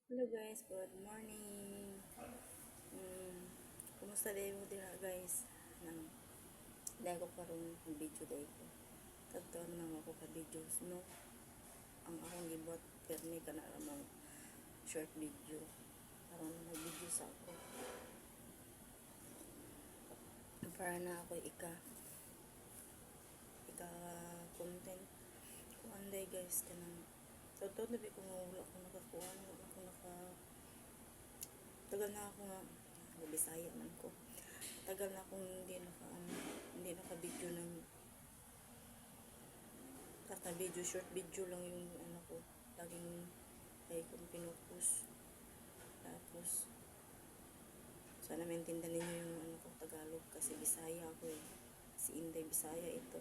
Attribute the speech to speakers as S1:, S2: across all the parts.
S1: Hello guys, good morning. Mm, kumusta day mo dira guys? Nang day ko karon ng video day ko. Tagtuan naman ako ka videos no. Ang akong gibot permi kana ramang short video. Karon nag-video sa ako. Para na ako ika content ko anday guys kanang totoo na bi ko nga wala ko nakakuha, wala ko naka tagal na ako nga Bisaya man ko. Tagal na akong hindi naka-video ng kata video, short video lang yung ano ko. Laging ay kung pinupost. Tapos sana maintindihan ninyo yung ano ko Tagalog kasi Bisaya ako eh. Si Inday Bisaya ito.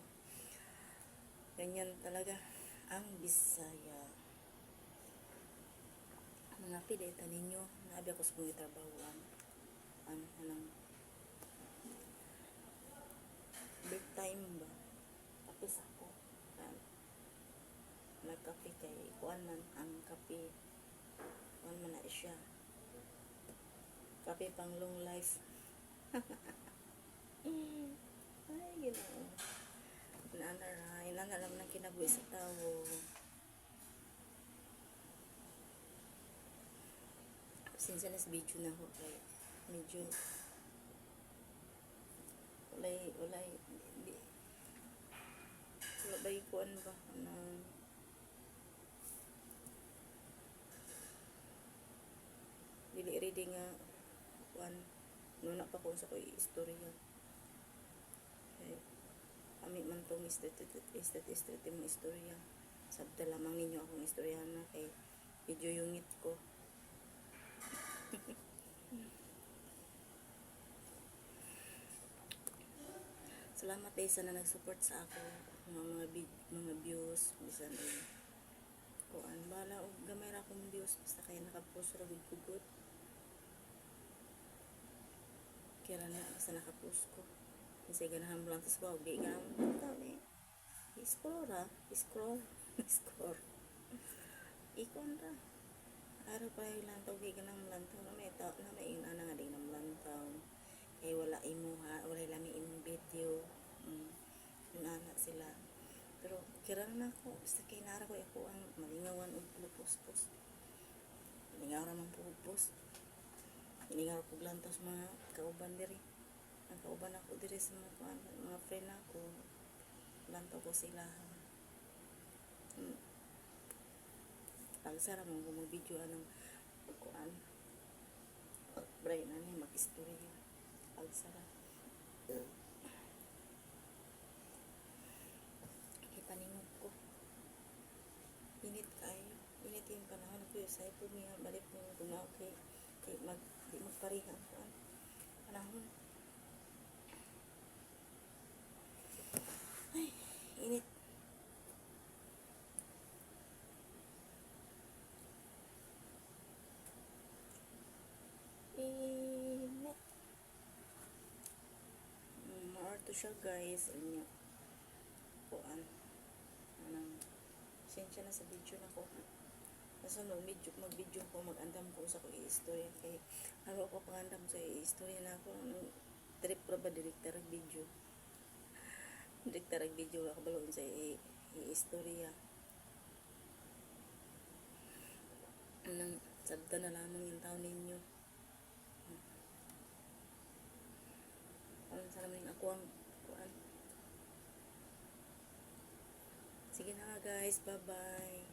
S1: Ganyan talaga ang Bisaya. Mga pideta ninyo, nabi ako sa mga trabahoan. Anong break time ba? Kapis ako. Nagkape kay kuan man ang kape. Kuan man na siya. Kape pang long life. Ay, ginoo. Inana naman ang kinabuhi sa tao. Since nas video na ako kay medyo ulay wala ba kuan ba ng dili ready nga kuan nuna pa ko sa ko'y istorya kay ami man tong istat mo istorya sabta lamang ninyo akong istoryahan na kay video yungit ko. Salamat day sa na nag-support sa ako mga views bisan kuan bala og gamay ra akong views basta kay naka-post ra gud kugot kaya na basta naka-post ko kasi ganahan mo lang tas ba di ganahan mo lang eh scroll ikon ra araw pa yung lantaw kay ganahan mo lantaw na may ina nga di na mo lantaw kay wala wala lami imong video nana sila pero kirang na ako basta kay nara ko ako ang malingawan og post malingaw ra man post malingaw ko lantaw sa mga kauban diri ang kauban ako diri sa mga friend ako lantaw ko sila pagsara mo kung mag-video anong kuan brain na niya mag-istorya pagsara ipaningog ko init yung panahon ko yung sa ipod niya balik mo tungaw kay di magparihan ko panahon ay init maarto siya guys inyo kuan anang sensya na sa video na ko kasi no mag-video ko mag-andam ko sa ko i-istorya kay haro ko pangandam sa i-istorya na ako nung trip ra ba direktar ang video ako balon sa i-istorya anang sabta na lamang yung taon ninyo sa naman ako ang kuan. Sige na nga guys, bye bye.